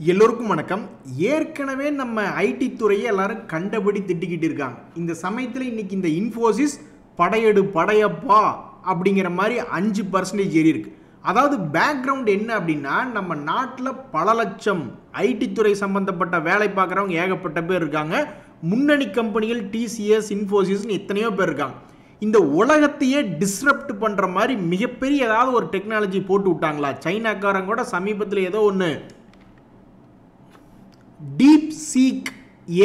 எல்லோருக்கும் வணக்கம். ஏற்கனவே நம்ம ஐடி துறையை எல்லாரும் கண்டபடி திட்டிக்கிட்டு இருக்காங்க. இந்த சமயத்தில் இன்னைக்கு இந்த இன்ஃபோசிஸ் படையெடு படையப்பா அப்படிங்கிற மாதிரி 5% ஏறி இருக்கு. அதாவது பேக்ரவுண்ட் என்ன அப்படின்னா, நம்ம நாட்டில் பல லட்சம் ஐடி துறை சம்பந்தப்பட்ட வேலை பார்க்குறவங்க ஏகப்பட்ட பேர் இருக்காங்க. முன்னணி கம்பெனிகள் டிசிஎஸ், இன்ஃபோசிஸ்னு எத்தனையோ பேர் இருக்காங்க. இந்த உலகத்தையே டிஸ்ரப்ட் பண்ணுற மாதிரி மிகப்பெரிய ஏதாவது ஒரு டெக்னாலஜி போட்டு விட்டாங்களா? சைனாக்காரங்க கூட சமீபத்தில் ஏதோ ஒன்று டீப் சீக்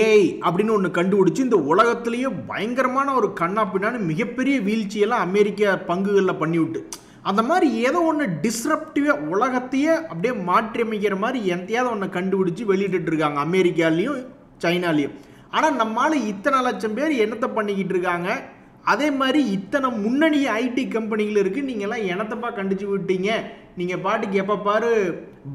ஏஐ அப்படின்னு ஒன்று கண்டுபிடிச்சி இந்த உலகத்திலேயே பயங்கரமான ஒரு கண்ணாப்பின்னான்னு மிகப்பெரிய வீழ்ச்சியெல்லாம் அமெரிக்க பங்குகளில் பண்ணிவிட்டு, அந்த மாதிரி ஏதோ ஒன்று டிஸ்ரப்டிவாக உலகத்தையே அப்படியே மாற்றி அமைக்கிற மாதிரி எந்தையாவது ஒன்று கண்டுபிடிச்சி வெளியிட்டு இருக்காங்க அமெரிக்காலையும் சைனாலையும். ஆனால் நம்மளால இத்தனை லட்சம் பேர் என்னத்தை பண்ணிக்கிட்டு இருக்காங்க. அதே மாதிரி இத்தனை முன்னணி ஐடி கம்பெனிகள் இருக்குது. நீங்கள்லாம் என்னத்தப்பா கண்டிச்சு விட்டீங்க? நீங்கள் பாட்டுக்கு எப்போ பாரு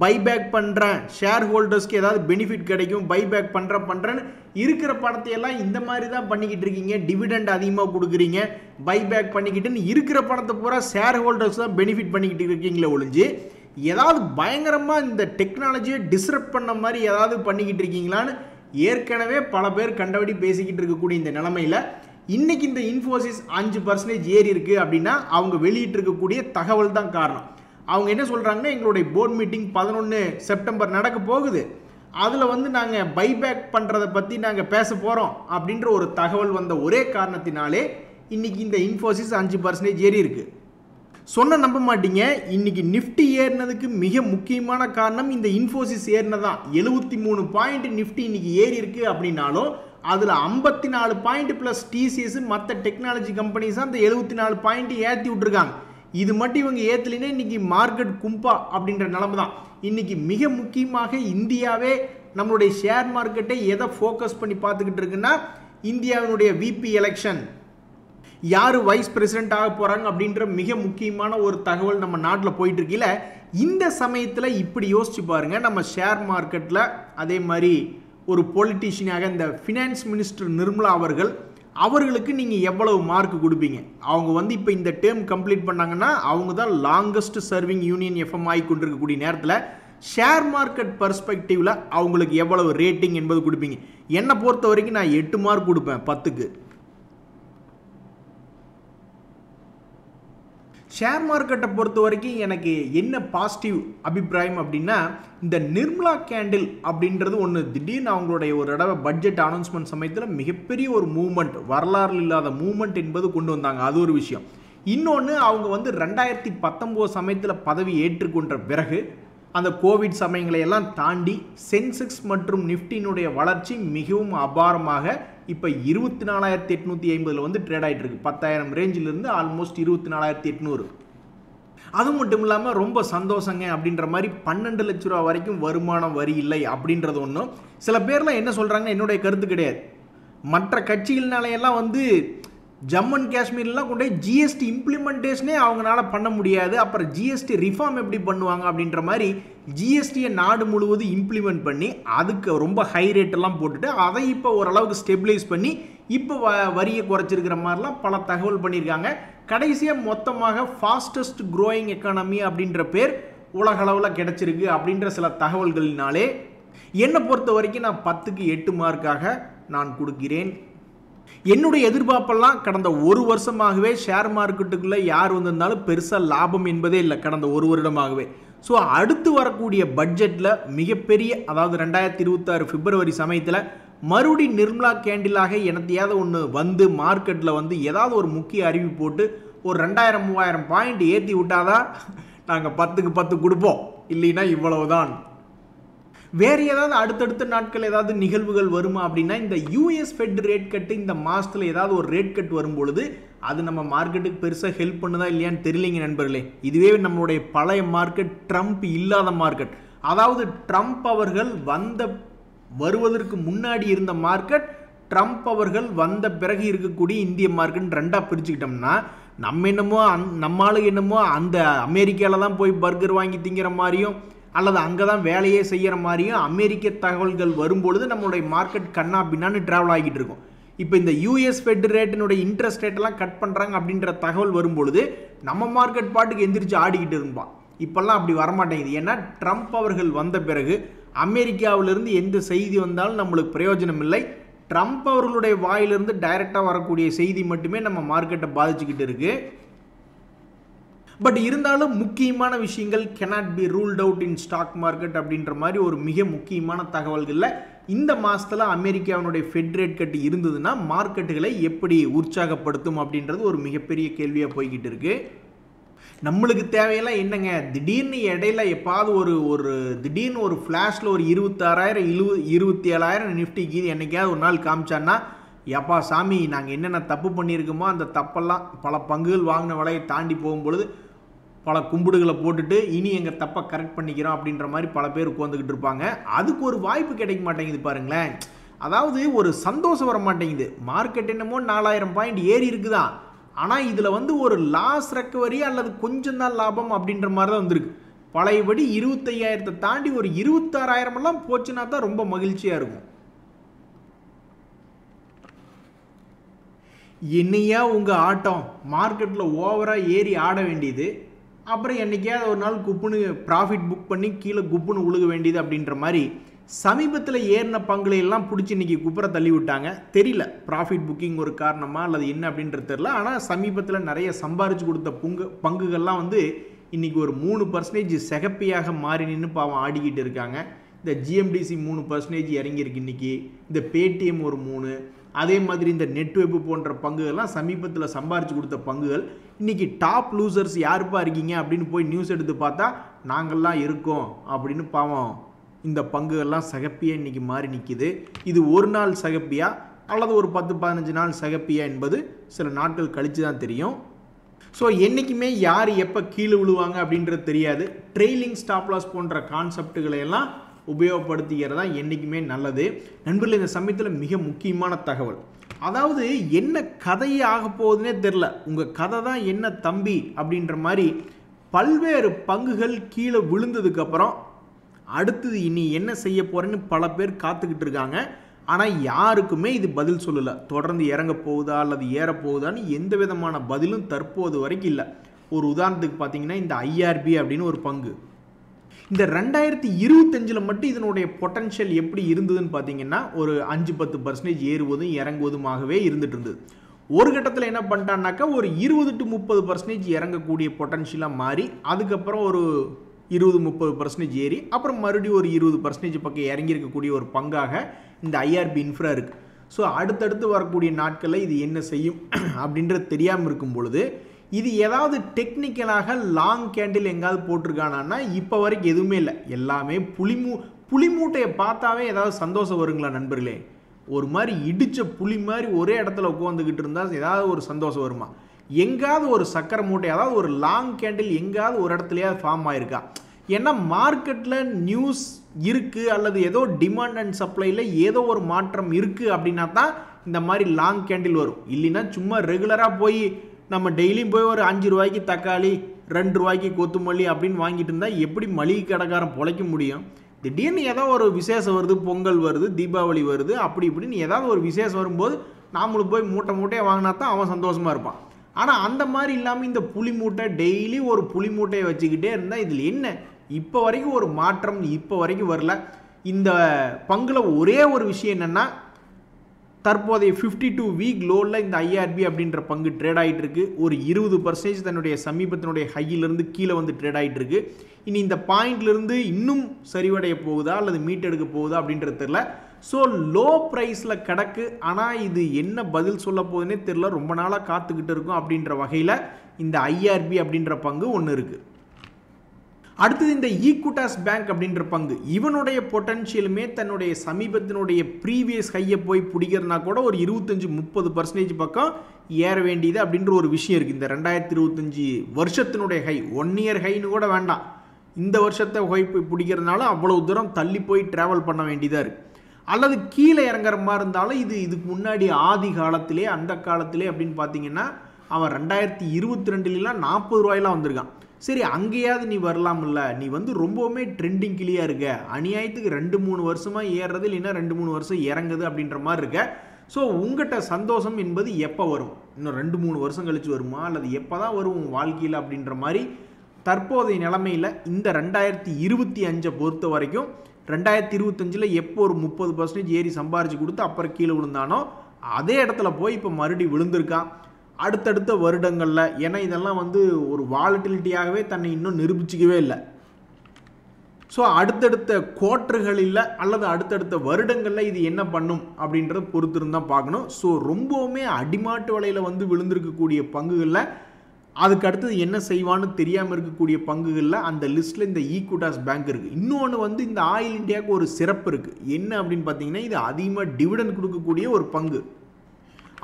பைபேக் பண்ணுறேன், ஷேர் ஹோல்டர்ஸ்க்கு ஏதாவது பெனிஃபிட் கிடைக்கும், பைபேக் பண்ணுறேன்னு இருக்கிற பணத்தையெல்லாம் இந்த மாதிரி தான் பண்ணிக்கிட்டு இருக்கீங்க. டிவிடெண்ட் அதிகமாக கொடுக்குறீங்க, பைபேக் பண்ணிக்கிட்டுன்னு இருக்கிற பணத்தை பூரா ஷேர் ஹோல்டர்ஸ் தான் பெனிஃபிட் பண்ணிக்கிட்டு இருக்கீங்களே ஒழிஞ்சு ஏதாவது பயங்கரமாக இந்த டெக்னாலஜியை டிஸ்ரப்ட் பண்ண மாதிரி ஏதாவது பண்ணிக்கிட்டு இருக்கீங்களான்னு ஏற்கனவே பல பேர் கண்டபடி பேசிக்கிட்டு இருக்கக்கூடிய இந்த நிலைமையில் இன்னைக்கு இந்த இன்ஃபோசிஸ் 5% ஏறி இருக்கு அப்படின்னா அவங்க வெளியிட்டு இருக்கக்கூடிய தகவல் தான் காரணம். அவங்க என்ன சொல்றாங்கன்னா, எங்களுடைய போர்ட் மீட்டிங் 11 செப்டம்பர் நடக்க போகுது, அதில் நாங்கள் பைபேக் பண்ணுறதை பற்றி நாங்கள் பேச போகிறோம் அப்படின்ற ஒரு தகவல் வந்த ஒரே காரணத்தினாலே இன்னைக்கு இந்த இன்ஃபோசிஸ் 5% ஏறி இருக்கு. சொன்ன நம்ப மாட்டீங்க, இன்னைக்கு நிஃப்டி ஏறினதுக்கு மிக முக்கியமான காரணம் இந்த இன்ஃபோசிஸ் ஏறினதான். 73 பாயிண்ட் நிஃப்டி இன்னைக்கு ஏறி இருக்கு அப்படின்னாலும் அதில் 54 பாயிண்ட் ப்ளஸ் டிசிஎஸ் மற்ற டெக்னாலஜி கம்பெனிஸ் அந்த 74 பாயிண்ட் ஏற்றி விட்டுருக்காங்க. இது மட்டும் இவங்க ஏற்றலைன்னா இன்னைக்கு மார்க்கெட் கும்பா அப்படின்ற நிலைமை தான். இன்னைக்கு மிக முக்கியமாக இந்தியாவே நம்மளுடைய ஷேர் மார்க்கெட்டை எதை ஃபோக்கஸ் பண்ணி பார்த்துக்கிட்டு இருக்குன்னா, இந்தியாவினுடைய விபி எலெக்ஷன், யார் வைஸ் பிரசிடென்ட் ஆக போகிறாங்க அப்படின்ற மிக முக்கியமான ஒரு தகவல் நம்ம நாட்டில் போயிட்டு இருக்கீல. இந்த சமயத்தில் இப்படி யோசிச்சு பாருங்கள், நம்ம ஷேர் மார்க்கெட்டில் அதே மாதிரி ஒரு பொலிட்டிஷியனாக இந்த ஃபினான்ஸ் மினிஸ்டர் நிர்மலா அவர்களுக்கு நீங்கள் எவ்வளவு மார்க் கொடுப்பீங்க? அவங்க இப்போ இந்த டேர்ம் கம்ப்ளீட் பண்ணாங்கன்னா அவங்க தான் லாங்கஸ்ட் சர்விங் யூனியன் எஃப்எம் ஆகி கொண்டிருக்கக்கூடிய நேரத்தில் ஷேர் மார்க்கெட் பர்ஸ்பெக்டிவில் அவங்களுக்கு எவ்வளவு ரேட்டிங் என்பது கொடுப்பீங்க? என்னை பொறுத்த வரைக்கும் நான் 8 மார்க் கொடுப்பேன் 10க்கு. ஷேர் மார்க்கெட்டை பொறுத்த வரைக்கும் எனக்கு என்ன பாசிட்டிவ் அபிப்பிராயம் அப்படின்னா, இந்த நிர்மலா கேண்டில் அப்படின்றது ஒன்று திடீர்னு அவங்களுடைய ஒரு தடவை பட்ஜெட் அனௌன்ஸ்மெண்ட் சமயத்தில் மிகப்பெரிய ஒரு மூவ்மெண்ட், வரலாறு இல்லாத மூவ்மெண்ட் என்பது கொண்டு வந்தாங்க. அது ஒரு விஷயம். இன்னொன்று, அவங்க 2019 சமயத்தில் பதவி ஏற்றுக்கொண்ட பிறகு அந்த கோவிட் சமயங்களை எல்லாம் தாண்டி சென்செக்ஸ் மற்றும் நிஃப்டினுடைய வளர்ச்சி மிகவும் அபாரமாக இப்போ 24,850 ட்ரேட் ஆகிட்டு இருக்கு. 10,000 ரேஞ்சிலிருந்து ஆல்மோஸ்ட் 24,800. அது மட்டும் இல்லாமல் ரொம்ப சந்தோஷங்க அப்படின்ற மாதிரி 12 லட்ச ரூபா வரைக்கும் வருமானம் வரி இல்லை அப்படின்றது ஒன்றும். சில பேர்லாம் என்ன சொல்கிறாங்கன்னா, என்னுடைய கருத்து கிடையாது, மற்ற கட்சிகள்னாலையெல்லாம் ஜம்மு அண்ட் காஷ்மீர்லாம் கொண்டு போய் ஜிஎஸ்டி இம்ப்ளிமெண்டேஷனே அவங்களால பண்ண முடியாது, அப்புறம் ஜிஎஸ்டி ரிஃபார்ம் எப்படி பண்ணுவாங்க அப்படின்ற மாதிரி ஜிஎஸ்டியை நாடு முழுவதும் இம்ப்ளிமெண்ட் பண்ணி அதுக்கு ரொம்ப ஹை ரேட்டெல்லாம் போட்டுட்டு அதை இப்போ ஓரளவுக்கு ஸ்டெபிலைஸ் பண்ணி இப்போ வரியை குறைச்சிருக்கிற மாதிரிலாம் பல தகவல் பண்ணியிருக்காங்க. கடைசியாக மொத்தமாக ஃபாஸ்டஸ்ட் க்ரோயிங் எக்கானமி அப்படின்ற பேர் உலகளவில் கிடைச்சிருக்கு அப்படின்ற சில தகவல்களினாலே என்னை பொறுத்த வரைக்கும் நான் 10க்கு 8 மார்க்காக நான் கொடுக்கிறேன். என்னுடைய எதிர்பார்ப்பெல்லாம் கடந்த ஒரு வருஷமாகவே ஷேர் மார்க்கெட்டுக்குள்ளே யார் வந்திருந்தாலும் பெருசாக லாபம் என்பதே இல்லை கடந்த ஒரு வருடமாகவே. ஸோ அடுத்து வரக்கூடிய பட்ஜெட்டில் மிகப்பெரிய, அதாவது 2026 பிப்ரவரி சமயத்தில் மறுபடி நிர்மலா கேண்டிலாக எனத்தையாவது ஒன்று மார்க்கெட்டில் ஏதாவது ஒரு முக்கிய அறிவு போட்டு ஒரு 2000-3000 பாயிண்ட் ஏற்றி விட்டாதான் நாங்கள் 10க்கு 10 கொடுப்போம், இல்லைன்னா இவ்வளவுதான். வேறு ஏதாவது அடுத்தடுத்த நாட்கள் ஏதாவது நிகழ்வுகள் வருமா அப்படின்னா, இந்த யூஎஸ் ஃபெட் ரேட் கட்டு இந்த மாதத்தில் ஏதாவது ஒரு ரேட் கட் வரும்பொழுது அது நம்ம மார்க்கெட்டுக்கு பெருசாக ஹெல்ப் பண்ணுதா இல்லையான்னு தெரியலைங்க நண்பர்களே. இதுவே நம்மளுடைய பழைய மார்க்கெட், ட்ரம்ப் இல்லாத மார்க்கெட், அதாவது ட்ரம்ப் அவர்கள் வருவதற்கு முன்னாடி இருந்த மார்க்கெட், ட்ரம்ப் அவர்கள் வந்த பிறகு இருக்கக்கூடிய இந்திய மார்க்கெட் ரெண்டாக பிரிச்சுக்கிட்டோம்னா, நம்மளுக்கு என்னமோ அந்த அமெரிக்காவில் தான் போய் பர்கர் வாங்கி திங்கிற மாதிரியும் அல்லது அங்கே தான் வேலையே செய்கிற மாதிரியும் அமெரிக்க தகவல்கள் வரும்பொழுது நம்மளுடைய மார்க்கெட் கண்ணா பின்னான்னு ட்ராவல் ஆகிட்டு இருக்கும். இப்போ இந்த யூஎஸ் ஃபெட் ரேட்டினுடைய இன்ட்ரெஸ்ட் ரேட்டெல்லாம் கட் பண்ணுறாங்க அப்படின்ற தகவல் வரும்பொழுது நம்ம மார்க்கெட் பாட்டுக்கு எந்திரிச்சு ஆடிக்கிட்டு இருப்பான். இப்போல்லாம் அப்படி வரமாட்டேங்குது. ஏன்னா ட்ரம்ப் அவர்கள் வந்த பிறகு அமெரிக்காவிலிருந்து எந்த செய்தி வந்தாலும் நம்மளுக்கு பிரயோஜனம் இல்லை. ட்ரம்ப் அவர்களுடைய வாயிலிருந்து டைரெக்டாக வரக்கூடிய செய்தி மட்டுமே நம்ம மார்க்கெட்டை பாதிச்சுக்கிட்டு இருக்கு. பட் இருந்தாலும் முக்கியமான விஷயங்கள் cannot be ruled out in stock market அப்படின்ற மாதிரி ஒரு மிக முக்கியமான தகவல்களில் இந்த மாதத்தில் அமெரிக்காவினுடைய ஃபெட் ரேட் கட் இருந்ததுன்னா மார்க்கெட்டுகளை எப்படி உற்சாகப்படுத்தும் அப்படின்றது ஒரு மிகப்பெரிய கேள்வியாக போய்கிட்டு இருக்கு. நம்மளுக்கு தேவையெல்லாம் என்னங்க, திடீர்னு இடையில எப்பாவது ஒரு திடீர்னு ஒரு ஃப்ளாஷில் ஒரு 26,000 27,000 நிஃப்டிக்கு என்னைக்காவது ஒரு நாள் காமிச்சான்னா, எப்பா சாமி நாங்கள் என்னென்ன தப்பு பண்ணியிருக்கோமோ அந்த தப்பெல்லாம் பல பங்குகள் வாங்கின விலையை தாண்டி போகும்பொழுது பல கும்பிடுகளை போட்டுட்டு இனி எங்கள் தப்பை கரெக்ட் பண்ணிக்கிறோம் அப்படின்ற மாதிரி பல பேர் உட்காந்துக்கிட்டு இருப்பாங்க. அதுக்கு ஒரு வாய்ப்பு கிடைக்க மாட்டேங்குது பாருங்களேன். அதாவது ஒரு சந்தோஷம் வர மாட்டேங்குது. மார்க்கெட் என்னமோ 4,000 பாயிண்ட் ஏறி இருக்குதான், ஆனால் இதில் ஒரு லாஸ் ரெக்கவரி அல்லது கொஞ்சம் தான் லாபம் அப்படின்ற மாதிரி தான் வந்திருக்கு. பழையபடி 25,000 தாண்டி ஒரு 26,000 எல்லாம் போச்சுன்னா தான் ரொம்ப மகிழ்ச்சியாக இருக்கும். என்னையா உங்கள் ஆட்டம், மார்க்கெட்டில் ஓவராக ஏறி ஆட வேண்டியது, அப்புறம் என்றைக்காவது ஒரு நாள் குப்புன்னு ப்ராஃபிட் புக் பண்ணி கீழே குப்புன்னு உழுக வேண்டியது அப்படின்ற மாதிரி சமீபத்தில் ஏறின பங்குகளை எல்லாம் பிடிச்சி இன்றைக்கி குப்புற தள்ளி விட்டாங்க. தெரியல ப்ராஃபிட் புக்கிங் ஒரு காரணமா அல்லது என்ன அப்படின்றது தெரியல. ஆனால் சமீபத்தில் நிறைய சம்பாரிச்சு கொடுத்த பங்குகள்லாம் இன்றைக்கி ஒரு 3% சிகப்பியாக மாறி நின்று பாவம் ஆடிக்கிட்டு இருக்காங்க. இந்த ஜிஎம்டிசி 3% இறங்கியிருக்கு இன்றைக்கி. இந்த பேடிஎம் ஒரு 3, அதே மாதிரி இந்த நெட்வெப் போன்ற பங்குகள்லாம் சமீபத்தில் சம்பாரிச்சு கொடுத்த பங்குகள். இன்றைக்கி டாப் லூசர்ஸ் யாருப்பா இருக்கீங்க அப்படின்னு போய் நியூஸ் எடுத்து பார்த்தா நாங்கள்லாம் இருக்கோம் அப்படின்னு பாவம் இந்த பங்குகள்லாம் சகப்பியா இன்றைக்கி மாறி நிற்கிது. இது ஒரு நாள் சகப்பியா அல்லது ஒரு 10-15 நாள் சகப்பியா என்பது சில நாட்கள் கழித்து தான் தெரியும். ஸோ என்றைக்குமே யார் எப்போ கீழே விழுவாங்க அப்படின்றது தெரியாது. ட்ரெயிலிங் ஸ்டாப் லாஸ் போன்ற கான்செப்டுகளை எல்லாம் உபயோகப்படுத்திக்கிறதா என்றைக்குமே நல்லது. நண்பர்கள், இந்த சமயத்தில் மிக முக்கியமான தகவல், அதாவது என்ன கதையே ஆக போகுதுன்னே தெரில. உங்கள் கதை தான் என்ன தம்பி அப்படின்ற மாதிரி பல்வேறு பங்குகள் கீழே விழுந்ததுக்கப்புறம் அடுத்தது இனி என்ன செய்ய போகிறேன்னு பல பேர் காத்துக்கிட்டு இருக்காங்க. ஆனால் யாருக்குமே இது பதில் சொல்லலை. தொடர்ந்து இறங்க போகுதா அல்லது ஏறப்போகுதான்னு எந்த விதமான பதிலும் தற்போது வரைக்கும் இல்லை. ஒரு உதாரணத்துக்கு பார்த்தீங்கன்னா இந்த ஐஆர்பி அப்படின்னு ஒரு பங்கு, இந்த 2025 மட்டும் இதனுடைய பொட்டன்ஷியல் எப்படி இருந்ததுன்னு பார்த்தீங்கன்னா ஒரு 5-10% ஏறுவதும் இறங்குவதுமாகவே இருந்துட்டு இருந்தது. ஒரு கட்டத்தில் என்ன பண்ணிட்டான்னாக்கா ஒரு 20-30% இறங்கக்கூடிய பொட்டன்ஷியலாக மாறி அதுக்கப்புறம் ஒரு 20-30% ஏறி அப்புறம் மறுபடியும் ஒரு 20% பக்கம் இறங்கியிருக்கக்கூடிய ஒரு பங்காக இந்த ஐஆர்பி இன்ஃப்ரா இருக்குது. ஸோ அடுத்தடுத்து வரக்கூடிய நாட்களில் இது என்ன செய்யும் அப்படின்றது தெரியாமல் இருக்கும் பொழுது இது ஏதாவது டெக்னிக்கலாக லாங் கேண்டில் எங்காவது போட்டிருக்கானா இப்போ வரைக்கும் எதுவுமே இல்லை. எல்லாமே புளி மூட்டையை பார்த்தாவே ஏதாவது சந்தோஷம் வருங்களா நண்பர்களே? ஒரு மாதிரி இடித்த புளி மாதிரி ஒரே இடத்துல உட்காந்துக்கிட்டு இருந்தால் ஏதாவது ஒரு சந்தோஷம் வருமா? எங்காவது ஒரு சக்கரை மூட்டை, அதாவது ஒரு லாங் கேண்டில் எங்காவது ஒரு இடத்துலையாவது ஃபார்ம் ஆயிருக்கா? ஏன்னா மார்க்கெட்டில் நியூஸ் இருக்குது அல்லது ஏதோ டிமாண்ட் அண்ட் சப்ளையில் ஏதோ ஒரு மாற்றம் இருக்குது அப்படின்னா தான் இந்த மாதிரி லாங் கேண்டில் வரும். இல்லைன்னா சும்மா ரெகுலராக போய் நம்ம டெய்லியும் போய் ஒரு 5 ரூபாய்க்கு தக்காளி 2 ரூபாய்க்கு கொத்துமல்லி அப்படின்னு வாங்கிட்டு இருந்தால் எப்படி மளிகை கடைக்காரன் பொழைக்க முடியும்? திடீர்னு ஏதோ ஒரு விசேஷம் வருது, பொங்கல் வருது, தீபாவளி வருது, அப்படி இப்படின்னு ஏதாவது ஒரு விசேஷம் வரும்போது நாமளும் போய் மூட்டையை வாங்கினா தான் அவன் சந்தோஷமாக இருப்பான். ஆனால் அந்த மாதிரி இல்லாமல் இந்த புளி மூட்டை டெய்லி ஒரு புளி மூட்டையை வச்சுக்கிட்டே இருந்தால் இதில் என்ன இப்போ வரைக்கும் ஒரு மாற்றம் இப்போ வரைக்கும் வரல. இந்த பங்கில் ஒரே ஒரு விஷயம் என்னென்னா தற்போதைய 52 வீக் லோவில் இந்த ஐஆர்பி அப்படின்ற பங்கு ட்ரேட் ஆகிட்டு இருக்கு. ஒரு 20% தன்னுடைய சமீபத்தினுடைய ஹையிலிருந்து கீழே வந்து ட்ரேட் ஆகிட்டு இருக்கு. இனி இந்த பாயிண்ட்லேருந்து இன்னும் சரிவடைய போகுதா அல்லது மீட்டெடுக்க போகுதா அப்படின்றது தெரில. ஸோ லோ ப்ரைஸில் கிடக்கு, ஆனால் இது என்ன பதில் சொல்ல போகுதுன்னே தெரில. ரொம்ப நாளாக காத்துக்கிட்டு இருக்கும் அப்படின்ற வகையில் இந்த ஐஆர்பி அப்படின்ற பங்கு ஒன்று இருக்குது. அடுத்தது இந்த ஈக்விட்டாஸ் பேங்க் அப்படின்ற பங்கு, இவனுடைய பொட்டன்ஷியலுமே தன்னுடைய சமீபத்தினுடைய ப்ரீவியஸ் ஹையை போய் பிடிக்கிறதுனா கூட ஒரு 25-30% பக்கம் ஏற வேண்டியது அப்படின்ற ஒரு விஷயம் இருக்குது. இந்த 2025 வருஷத்தினுடைய ஹை, 1 இயர் ஹைன்னு கூட வேண்டாம், இந்த வருஷத்தை ஹை போய் பிடிக்கிறதுனால அவ்வளவு தூரம் தள்ளி போய் ட்ராவல் பண்ண வேண்டியதாக இருக்குது. அல்லது கீழே இறங்குற மாதிரி இருந்தாலும் இதுக்கு முன்னாடி ஆதி காலத்திலே அந்த காலத்திலே அப்படின்னு பார்த்தீங்கன்னா அவன் 2022 40 ரூபாயெலாம் வந்திருக்கான். சரி, அங்கேயாவது நீ வரலாம் இல்லை, நீ ரொம்பவுமே ட்ரெண்டிங் கிளியாக இருக்க, அநியாயத்துக்கு 2-3 வருஷமாக ஏறுறது இல்லைன்னா 2-3 வருஷம் இறங்குது அப்படின்ற மாதிரி இருக்க. ஸோ உங்கள்கிட்ட சந்தோஷம் என்பது எப்போ வரும்? இன்னும் 2-3 வருஷம் கழித்து வருமா அல்லது எப்போ தான் வரும் உன் வாழ்க்கையில் அப்படின்ற மாதிரி தற்போதைய நிலைமையில் இந்த 2025 பொறுத்த வரைக்கும் 2025 எப்போ ஒரு 30% ஏறி சம்பாரிச்சு கொடுத்து அப்புறம் கீழே விழுந்தானோ அதே இடத்துல போய் இப்போ மறுபடியும் விழுந்திருக்கான். அடுத்தடுத்த வருடங்களில், ஏன்னா இதெல்லாம் ஒரு வாலட்டிலிட்டியாகவே தன்னை இன்னும் நிரூபிச்சிக்கவே இல்லை. ஸோ அடுத்தடுத்த குவார்ட்டர்களில் அல்லது அடுத்தடுத்த வருடங்களில் இது என்ன பண்ணும் அப்படின்றத பொறுத்திருந்தான் பார்க்கணும். ஸோ ரொம்பவுமே அடிமாட்டு விலையில் விழுந்திருக்கக்கூடிய பங்குகளில் அதுக்கு அடுத்தது என்ன செய்வான்னு தெரியாமல் இருக்கக்கூடிய பங்குகளில் அந்த லிஸ்ட்டில் இந்த ஈக்விட்டாஸ் பேங்க் இருக்குது. இன்னொன்று இந்த ஆயில் இண்டியாவுக்கு ஒரு சிறப்பு இருக்குது. என்ன அப்படின்னு பார்த்தீங்கன்னா, இது அதிகமாக டிவிடெண்ட் கொடுக்கக்கூடிய ஒரு பங்கு.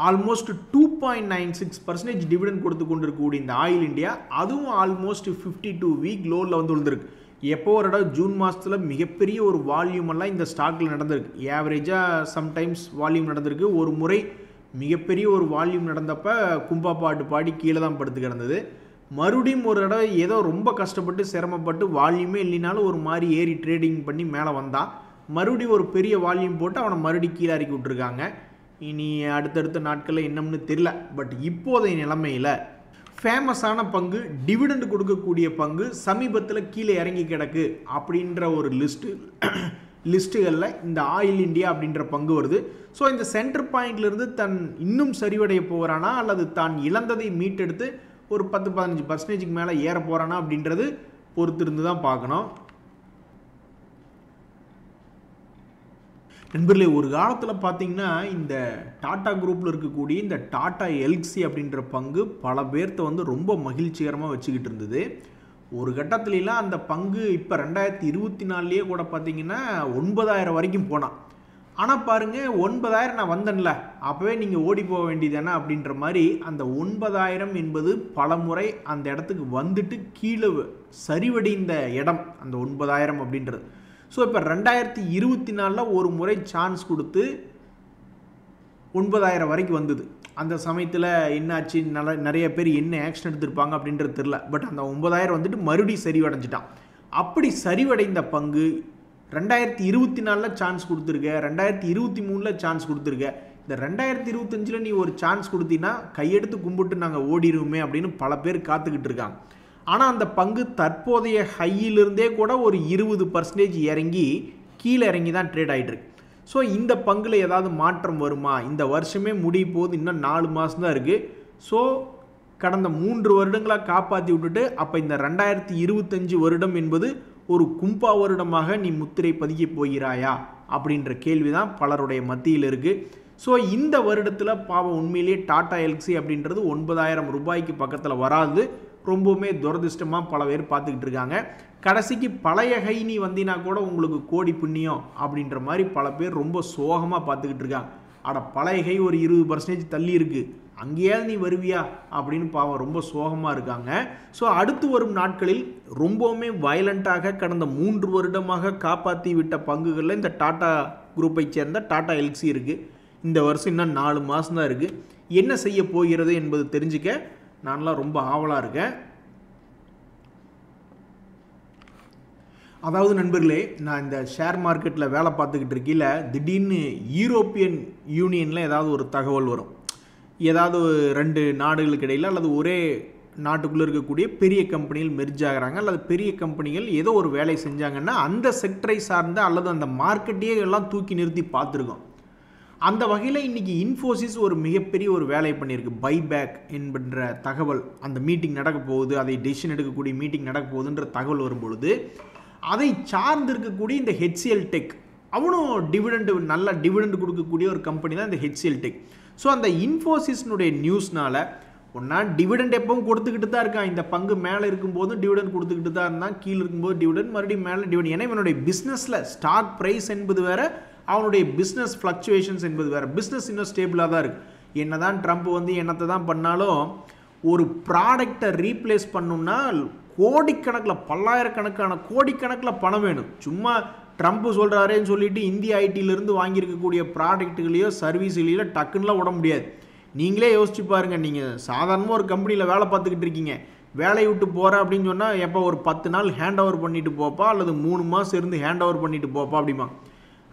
ஆல்மோஸ்ட் 2.96% டிவிடெண்ட் கொடுத்து கொண்டு இருக்கக்கூடிய இந்த ஆயில் இண்டியா, அதுவும் ஆல்மோஸ்ட் 52 வீக் லோவில் விழுந்திருக்கு. எப்போ ஒரு இடம் ஜூன் மாதத்தில் மிகப்பெரிய ஒரு வால்யூம் எல்லாம் இந்த ஸ்டாக்கில் நடந்திருக்கு. ஏவரேஜாக சம்டைம்ஸ் வால்யூம் நடந்திருக்கு. ஒரு முறை மிகப்பெரிய ஒரு வால்யூம் நடந்தப்போ கும்பா பாட்டு பாடி கீழே தான் படுத்து கிடந்தது. மறுபடியும் ஒரு தடவை ஏதோ ரொம்ப கஷ்டப்பட்டு சிரமப்பட்டு வால்யூமே இல்லைனாலும் ஒரு மாதிரி ஏறி ட்ரேடிங் பண்ணி மேலே வந்தான். மறுபடியும் ஒரு பெரிய வால்யூம் போட்டு அவனை மறுபடியும் கீழே இறக்கி விட்டுருக்காங்க. இனி அடுத்தடுத்த நாட்களில் என்னம்னு தெரியல. பட் இப்போதைய நிலைமையில் ஃபேமஸான பங்கு, டிவிடெண்ட் கொடுக்கக்கூடிய பங்கு சமீபத்தில் கீழே இறங்கி கிடக்கு அப்படின்ற ஒரு லிஸ்ட்டுகளில் இந்த ஆயில் இண்டியா அப்படின்ற பங்கு வருது. ஸோ இந்த சென்டர் பாயிண்ட்லேருந்து தன் இன்னும் சரிவடைய போகிறானா அல்லது தான் இழந்ததை மீட்டெடுத்து ஒரு 10-15% மேலே ஏற போகிறானா அப்படின்றது பொறுத்திருந்து தான் பார்க்கணும். நண்பர்களே, ஒரு காலத்தில் பார்த்தீங்கன்னா இந்த டாடா குரூப்பில் இருக்கக்கூடிய இந்த டாடா எல்க்ஸி அப்படின்ற பங்கு பல பேர்த்த ரொம்ப மகிழ்ச்சிகரமாக வச்சுக்கிட்டு இருந்தது. ஒரு கட்டத்துலலாம் அந்த பங்கு இப்போ 2024 கூட பார்த்தீங்கன்னா 9,000 வரைக்கும் போனான். ஆனால் பாருங்கள், 9,000 நான் வந்தேன்ல, அப்போவே நீங்கள் ஓடி போக வேண்டியதானே அப்படின்ற மாதிரி அந்த 9,000 என்பது பல முறை அந்த இடத்துக்கு வந்துட்டு கீழே சரிவடைந்த இடம் அந்த 9,000 அப்படின்றது. ஸோ இப்போ 2024 ஒரு முறை சான்ஸ் கொடுத்து 9,000 வரைக்கும் வந்தது. அந்த சமயத்தில் என்னாச்சு, நிறைய பேர் என்ன ஆக்ஷன் எடுத்திருப்பாங்க அப்படின்றது தெரில. பட் அந்த 9,000 வந்துட்டு மறுபடியும் சரிவடைஞ்சிட்டான். அப்படி சரிவடைந்த பங்கு 2024 சான்ஸ் கொடுத்துருக்க, 2023 சான்ஸ் கொடுத்துருக்க, இந்த 2025 நீ ஒரு சான்ஸ் கொடுத்தீங்கன்னா கையெடுத்து கும்பிட்டு நாங்கள் ஓடிடுவோமே அப்படின்னு பல பேர் காத்துக்கிட்டு இருக்காங்க. ஆனால் அந்த பங்கு தற்போதைய ஹையிலிருந்தே கூட ஒரு 20% இறங்கி கீழே இறங்கி தான் ட்ரேட் ஆகிட்டுருக்கு. ஸோ இந்த பங்கில் ஏதாவது மாற்றம் வருமா? இந்த வருஷமே முடிய போது, இன்னும் 4 மாதம் தான் இருக்குது. ஸோ கடந்த 3 வருடங்களாக காப்பாற்றி விட்டுட்டு அப்போ இந்த 2025 வருடம் என்பது ஒரு கும்பா வருடமாக நீ முத்திரை பதிக்க போகிறாயா அப்படின்ற கேள்வி தான் பலருடைய மத்தியில் இருக்குது. ஸோ இந்த வருடத்தில் பாவம் உண்மையிலேயே டாடா எல்க்ஸி அப்படின்றது 9,000 ரூபாய்க்கு பக்கத்தில் வராது. ரொம்பவுமே துரதிருஷ்டமாக பல பேர் பார்த்துக்கிட்டு இருக்காங்க. கடைசிக்கு பழைய கை நீ வந்தினா கூட உங்களுக்கு கோடி புண்ணியம் அப்படின்ற மாதிரி பல பேர் ரொம்ப சோகமாக பார்த்துக்கிட்டு இருக்காங்க. ஆனால் பழைய கை ஒரு 20% தள்ளி இருக்குது, அங்கேயாவது நீ வருவியா அப்படின்னு பாவம் ரொம்ப சோகமாக இருக்காங்க. ஸோ அடுத்து வரும் நாட்களில் ரொம்பவுமே வயலண்ட்டாக கடந்த 3 வருடமாக காப்பாற்றி விட்ட பங்குகளில் இந்த டாடா குரூப்பை சேர்ந்த டாடா எல்க்ஸி இருக்குது. இந்த வருஷம் இன்னும் 4 மாதம் தான் இருக்குது. என்ன செய்ய போகிறது என்பது தெரிஞ்சுக்க நான்லாம் ரொம்ப ஆவலாக இருக்கேன். அதாவது நண்பர்களே, நான் இந்த ஷேர் மார்க்கெட்டில் வேலை பார்த்துக்கிட்டு இருக்கையில் திடீர்னு யூரோப்பியன் யூனியனில் ஏதாவது ஒரு தகவல் வரும். ஏதாவது 2 நாடுகளுக்கு இடையில் அல்லது ஒரே நாட்டுக்குள்ளே இருக்கக்கூடிய பெரிய கம்பெனிகள் மெர்ஜ் ஆகிறாங்க அல்லது பெரிய கம்பெனிகள் ஏதோ ஒரு வேலை செஞ்சாங்கன்னா அந்த செக்டரை சார்ந்த அல்லது அந்த மார்க்கெட்டையே எல்லாம் தூக்கி நிறுத்தி பார்த்துருக்கோம். அந்த வகையில் இன்றைக்கி இன்ஃபோசிஸ் ஒரு மிகப்பெரிய ஒரு வேலையை பண்ணியிருக்கு. பைபேக் என்கின்ற தகவல், அந்த மீட்டிங் நடக்க போகுது, அதை டெசிஷன் எடுக்கக்கூடிய மீட்டிங் நடக்க போகுதுன்ற தகவல் வரும்பொழுது அதை சார்ந்து இருக்கக்கூடிய இந்த ஹெச்சிஎல் டெக், அவனும் நல்ல டிவிடெண்ட் கொடுக்கக்கூடிய ஒரு கம்பெனி தான் இந்த ஹெச்சிஎல் டெக். ஸோ அந்த இன்ஃபோசிஸ்னுடைய நியூஸ்னால் ஒன்றா டிவிடெண்ட் எப்பவும் கொடுத்துக்கிட்டு தான் இருக்கான். இந்த பங்கு மேலே இருக்கும்போதும் டிவிடெண்ட் கொடுத்துக்கிட்டு தான் இருந்தான், கீழே இருக்கும்போது டிவிடெண்ட், மறுபடியும் மேலே டிவிடெண்ட். ஏன்னா இவனுடைய பிஸ்னஸில் ஸ்டாக் ப்ரைஸ் என்பது வேறு, அவனுடைய பிஸ்னஸ் ஃப்ளக்சுவேஷன்ஸ் என்பது வேறு. பிஸ்னஸ் இன்னும் ஸ்டேபிளாக தான் இருக்குது. என்ன தான் ட்ரம்ப் என்னத்தை தான் பண்ணாலும் ஒரு ப்ராடக்டை ரீப்ளேஸ் பண்ணணும்னா கோடிக்கணக்கில், பல்லாயிரக்கணக்கான கோடிக்கணக்கில் பணம் வேணும். சும்மா ட்ரம்ப் சொல்கிறாரேன்னு சொல்லிட்டு இந்திய ஐடியிலேருந்து வாங்கியிருக்கக்கூடிய ப்ராடக்ட்டுகளையோ சர்வீஸ்களையோ டக்குன்னுலாம் விட முடியாது. நீங்களே யோசிச்சு பாருங்கள். நீங்கள் சாதாரணமாக ஒரு கம்பெனியில் வேலை பார்த்துக்கிட்டு இருக்கீங்க, வேலையை விட்டு போகிற அப்படின்னு சொன்னால் எப்போ ஒரு 10 நாள் ஹேண்ட் ஓவர் பண்ணிட்டு போப்பா அல்லது 3 மாதம் இருந்து ஹேண்ட் ஓவர் பண்ணிட்டு போப்பா அப்படிமா.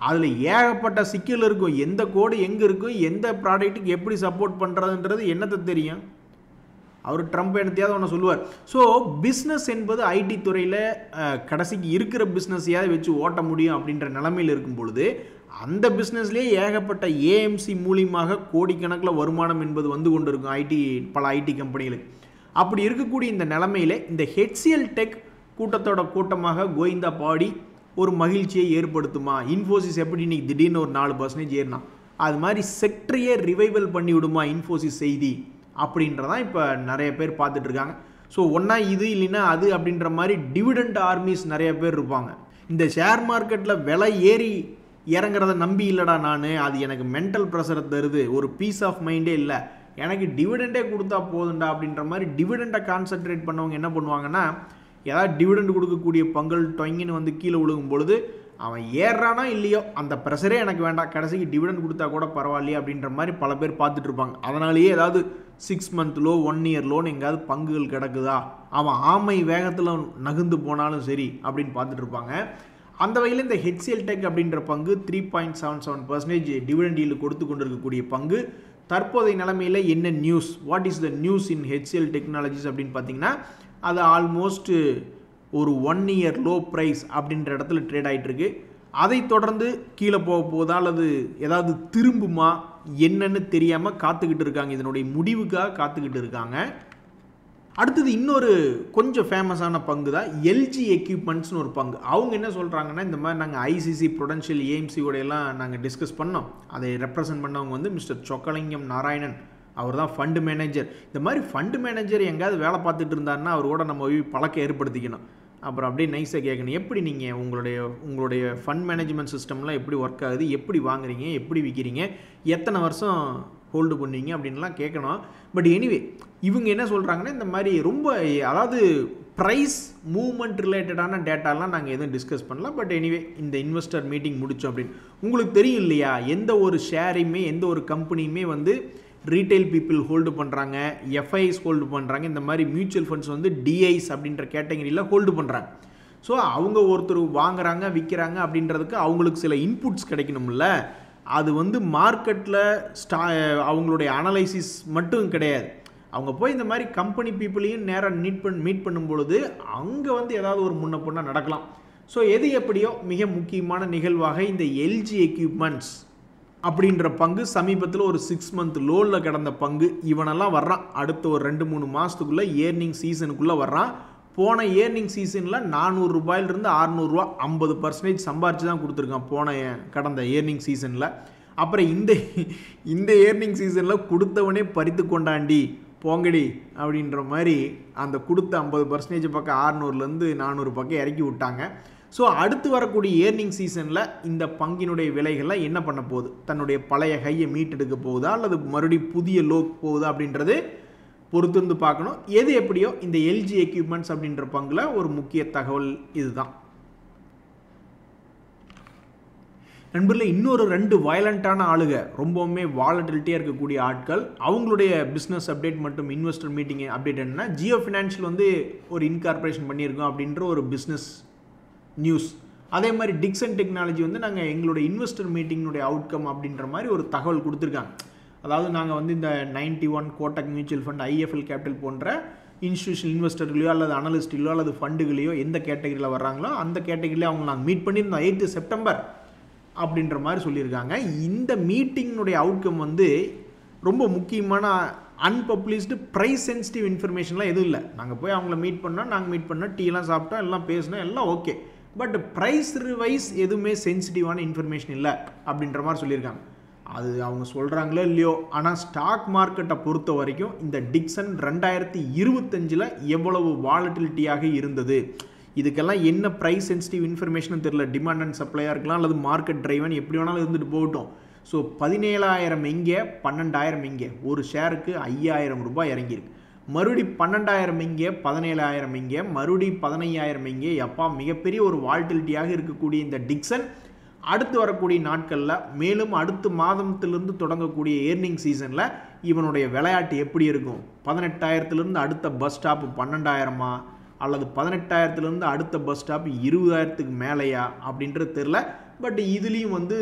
அதில் ஏகப்பட்ட சிக்கல் இருக்கும். எந்த கோடு எங்கே இருக்கும், எந்த ப்ராடக்ட்டுக்கு எப்படி சப்போர்ட் பண்ணுறதுன்றது என்னத்தை தெரியும். அவர் ட்ரம்ப் எடுத்தையாவது ஒன்று சொல்லுவார். ஸோ பிஸ்னஸ் என்பது ஐடி துறையில் கடைசிக்கு இருக்கிற பிஸ்னஸையாவது வச்சு ஓட்ட முடியும் அப்படின்ற நிலைமையில் இருக்கும் பொழுது அந்த பிஸ்னஸ்லேயே ஏகப்பட்ட ஏஎம்சி மூலியமாக கோடிக்கணக்கில் வருமானம் என்பது வந்து கொண்டு இருக்கும் பல ஐடி கம்பெனிகளுக்கு. அப்படி இருக்கக்கூடிய இந்த நிலைமையில் இந்த HCL டெக் கூட்டத்தோட கூட்டமாக கோவிந்தா பாடி ஒரு மகிழ்ச்சியை ஏற்படுத்துமா? இன்ஃபோசிஸ் எப்படி இன்னைக்கு திடீர்னு ஒரு 4% ஏறினா அது மாதிரி செக்டரையே ரிவைவல் பண்ணி விடுமா இன்ஃபோசிஸ் செய்தி அப்படின்றதான் இப்போ நிறைய பேர் பார்த்துட்டு இருக்காங்க. ஸோ ஒன்றா இது இல்லைன்னா அது அப்படின்ற மாதிரி டிவிடெண்ட் ஆர்மிஸ் நிறைய பேர் இருப்பாங்க. இந்த ஷேர் மார்க்கெட்டில் விலை ஏறி இறங்குறத நம்பி இல்லைடா நான், அது எனக்கு மென்டல் ப்ரெஷரை தருது, ஒரு பீஸ் ஆஃப் மைண்டே இல்லை, எனக்கு டிவிடெண்டே கொடுத்தா போதுண்டா அப்படின்ற மாதிரி டிவிடெண்டை கான்சென்ட்ரேட் பண்ணவங்க என்ன பண்ணுவாங்கன்னா, ஏதாவது டிவிடெண்ட் கொடுக்கக்கூடிய பங்கள் டொங்கின்னு வந்து கீழே விழுகும் பொழுது அவன் ஏறானா இல்லையோ அந்த ப்ரெஷரே எனக்கு வேண்டாம், கடைசிக்கு டிவிடெண்ட் கொடுத்தா கூட பரவாயில்லையே அப்படின்ற மாதிரி பல பேர் பார்த்துட்டு இருப்பாங்க. அதனாலேயே ஏதாவது 6 month லோ 1 year லோன்னு எங்கேயாவது பங்குகள் கிடக்குதா, அவன் ஆமை வேகத்தில் நகர்ந்து போனாலும் சரி அப்படின்னு பார்த்துட்டு இருப்பாங்க. அந்த வகையில் இந்த HCL டெக் அப்படின்ற பங்கு 3.77% டிவிடெண்ட் ஈல்டு கொடுத்து கொண்டு இருக்கக்கூடிய பங்கு. தற்போதைய நிலைமையில் என்ன news, what is the news in HCL technologies அப்படின்னு பார்த்தீங்கன்னா, அது ஆல்மோஸ்ட் ஒரு 1 year லோ ப்ரைஸ் அப்படின்ற இடத்துல ட்ரேட் ஆகிட்டு இருக்கு. அதை தொடர்ந்து கீழே போக போதா அல்லது ஏதாவது திரும்புமா என்னன்னு தெரியாமல் காத்துக்கிட்டு இருக்காங்க, இதனுடைய முடிவுக்காக காத்துக்கிட்டு இருக்காங்க. அடுத்தது இன்னொரு கொஞ்சம் ஃபேமஸான பங்கு தான் எல்ஜி எக்யூப்மெண்ட்ஸ்னு ஒரு பங்கு. அவங்க என்ன சொல்கிறாங்கன்னா, இந்த மாதிரி நாங்கள் ஐசிசி ப்ரொடென்ஷியல் ஏஎம்சியோடையெல்லாம் நாங்கள் டிஸ்கஸ் பண்ணோம், அதை ரெப்ரசன்ட் பண்ணவங்க வந்து மிஸ்டர் சொக்கலிங்கம் நாராயணன், அவர் தான் ஃபண்டு மேனேஜர். இந்த மாதிரி ஃபண்டு மேனேஜர் எங்கேயாவது வேலை பார்த்துட்டு இருந்தாருன்னா அவரோட நம்ம பழக்கம் ஏற்படுத்திக்கணும். அப்புறம் அப்படியே நைஸாக கேட்கணும், எப்படி நீங்கள் உங்களுடைய ஃபண்ட் மேனேஜ்மெண்ட் சிஸ்டம்லாம் எப்படி ஒர்க் ஆகுது, எப்படி வாங்குறீங்க, எப்படி விற்கிறீங்க, எத்தனை வருஷம் ஹோல்டு பண்ணுவீங்க அப்படின்லாம் கேட்கணும். பட் எனிவே இவங்க என்ன சொல்கிறாங்கன்னா, இந்த மாதிரி ரொம்ப அதாவது ப்ரைஸ் மூவ்மெண்ட் ரிலேட்டடான டேட்டாலாம் நாங்கள் எதுவும் டிஸ்கஸ் பண்ணலாம். பட் எனிவே இந்த இன்வெஸ்டர் மீட்டிங் முடித்தோம் அப்படின்னு உங்களுக்கு தெரியும் இல்லையா, எந்த ஒரு ஷேரையுமே எந்த ஒரு கம்பெனியுமே வந்து ரீட்டைல் பீப்புள் ஹோல்டு பண்ணுறாங்க, எஃப்ஐஸ் ஹோல்டு பண்ணுறாங்க, இந்த மாதிரி மியூச்சுவல் ஃபண்ட்ஸ் வந்து டிஐஸ் அப்படின்ற கேட்டகரியில் ஹோல்டு பண்ணுறாங்க. ஸோ அவங்க ஒருத்தர் வாங்குறாங்க விற்கிறாங்க அப்படின்றதுக்கு அவங்களுக்கு சில இன்புட்ஸ் கிடைக்கணும்ல. அது வந்து மார்க்கெட்டில் அவங்களுடைய அனலைசிஸ் மட்டும் கிடையாது, அவங்க போய் இந்த மாதிரி கம்பெனி பீப்புளையும் நேராக மீட் பண்ணும் பொழுது அங்கே வந்து ஏதாவது ஒரு முன்ன பொண்ணாக நடக்கலாம். ஸோ எது எப்படியோ மிக முக்கியமான நிகழ்வாக இந்த எல்ஜி எக்யூப்மெண்ட்ஸ் அப்படின்ற பங்கு சமீபத்தில் ஒரு 6 month லோனில் கிடந்த பங்கு. இவனெல்லாம் வர்றான் அடுத்த ஒரு 2-3 மாதத்துக்குள்ளே ஏர்னிங் சீசனுக்குள்ளே வர்றான். போன ஏர்னிங் சீசனில் 400 ரூபாயிலிருந்து 600 ரூபா 50% சம்பாரிச்சு தான் கொடுத்துருக்கான் கடந்த ஏர்னிங் சீசனில். அப்புறம் இந்த ஏர்னிங் சீசனில் கொடுத்தவனே பறித்து கொண்டாண்டி போங்கடி அப்படின்ற மாதிரி அந்த கொடுத்த 50% பக்கம் 600லேருந்து 400 பக்கம் இறக்கி விட்டாங்க. ஸோ அடுத்து வரக்கூடிய ஏர்னிங் சீசனில் இந்த பங்கினுடைய விலைகள்லாம் என்ன பண்ண போகுது, தன்னுடைய பழைய கையை மீட்டெடுக்க போகுதா அல்லது மறுபடியும் புதிய லோ போகுதா அப்படின்றது பொறுத்து வந்து பார்க்கணும். எது எப்படியோ இந்த எல்ஜி எக்யூப்மெண்ட்ஸ் அப்படின்ற பங்கில் ஒரு முக்கிய தகவல் இதுதான். நண்பர்களே, இன்னொரு 2 வயலண்ட்டான ஆளுக, ரொம்பவுமே வாலட்டிலிட்டியாக இருக்கக்கூடிய ஆட்கள், அவங்களுடைய பிஸ்னஸ் அப்டேட் மற்றும் இன்வெஸ்டர் மீட்டிங் அப்டேட் என்னன்னா, ஜியோ ஃபினான்ஷியல் வந்து ஒரு இன்கார்பரேஷன் பண்ணியிருக்கோம் அப்படின்ற ஒரு பிஸ்னஸ் நியூஸ். அதே மாதிரி டிக்சன் டெக்னாலஜி வந்து நாங்கள் எங்களுடைய இன்வெஸ்டர் மீட்டிங்கினுடைய அவுட்கம் அப்படின்ற மாதிரி ஒரு தகவல் கொடுத்துருக்காங்க. அதாவது நாங்கள் வந்து இந்த 91 Kotak mutual fund, IFL capital போன்ற இன்ஸ்டியூஷனல் இன்வெஸ்டர்களையோ அல்லது அனலிஸ்ட்லையோ அல்லது ஃபண்டுகளையோ எந்த கேட்டகரியில் வர்றாங்களோ அந்த கேட்டகரியில் அவங்க நாங்கள் மீட் பண்ணியிருந்தோம் 8 செப்டம்பர் அப்படின்ற மாதிரி சொல்லியிருக்காங்க. இந்த மீட்டிங்கினுடைய அவுட்கம் வந்து ரொம்ப முக்கியமான அன்பப்ளிஷ்டு ப்ரைஸ் சென்சிட்டிவ் இன்ஃபர்மேஷன்லாம் எதுவும் இல்லை. நாங்கள் போய் அவங்கள மீட் பண்ணோம், டீலாம் சாப்பிட்டோம், எல்லாம் பேசினோம், எல்லாம் ஓகே. பட் ப்ரைஸ் வைஸ் எதுவுமே சென்சிட்டிவான இன்ஃபர்மேஷன் இல்லை அப்படின்ற மாதிரி சொல்லியிருக்காங்க. அது அவங்க சொல்கிறாங்களோ இல்லையோ, ஆனால் ஸ்டாக் மார்க்கெட்டை பொறுத்த வரைக்கும் இந்த டிக்சன் 2025 எவ்வளவு வாலட்டிலிட்டியாக இருந்தது, இதுக்கெல்லாம் என்ன ப்ரைஸ் சென்சிட்டிவ் இன்ஃபர்மேஷன் தெரியல. டிமாண்ட் அண்ட் சப்ளையாக இருக்கலாம் அல்லது மார்க்கெட் ட்ரைவன் எப்படி வேணாலும் இருந்துட்டு போகட்டும். ஸோ 17,000 எங்கே, 12,000 எங்கே, ஒரு ஷேருக்கு 5,000 ரூபாய் இறங்கியிருக்கு. மறுபடி 12,000 எங்கே, 17,000 எங்கே, மறுபடி 15,000 எங்கே. எப்பா, மிகப்பெரிய ஒரு வால்டிலிட்டியாக இருக்கக்கூடிய இந்த டிக்சன் அடுத்து வரக்கூடிய நாட்களில், மேலும் அடுத்த மாதத்திலிருந்து தொடங்கக்கூடிய ஏர்னிங் சீசனில் இவனுடைய விளையாட்டு எப்படி இருக்கும், 18,000 அடுத்த பஸ் ஸ்டாப்பு 12,000 அல்லது 18,000 அடுத்த பஸ் ஸ்டாப் 20,000 மேலேயா அப்படின்றது தெரில. பட் இதுலேயும் வந்து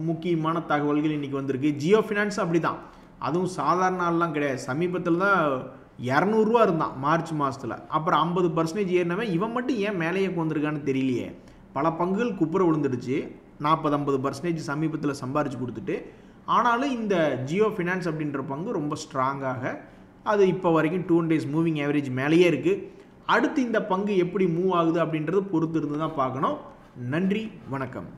முக்கியமான தகவல்கள் இன்றைக்கி வந்திருக்கு. ஜியோ ஃபினான்ஸ் அப்படி தான், அதுவும் சாதாரண ஆள்லாம் கிடையாது. சமீபத்தில் தான் 200 இருந்தான் மார்ச் மாதத்தில். அப்புறம் 50% ஏறினவன் இவன் மட்டும் ஏன் மேலேயே கொண்டிருக்கான்னு தெரியலையே. பல பங்குகள் குப்புற விழுந்துடுச்சு. 40-50% சமீபத்தில் சம்பாரிச்சு கொடுத்துட்டு. ஆனாலும் இந்த ஜியோ ஃபினான்ஸ் அப்படின்ற பங்கு ரொம்ப ஸ்ட்ராங்காக அது இப்போ வரைக்கும் 2 days மூவிங் ஆவரேஜ் மேலேயே இருக்குது. அடுத்து இந்த பங்கு எப்படி மூவ் ஆகுது அப்படின்றது பொறுத்து இருந்து தான் பார்க்கணும். நன்றி, வணக்கம்.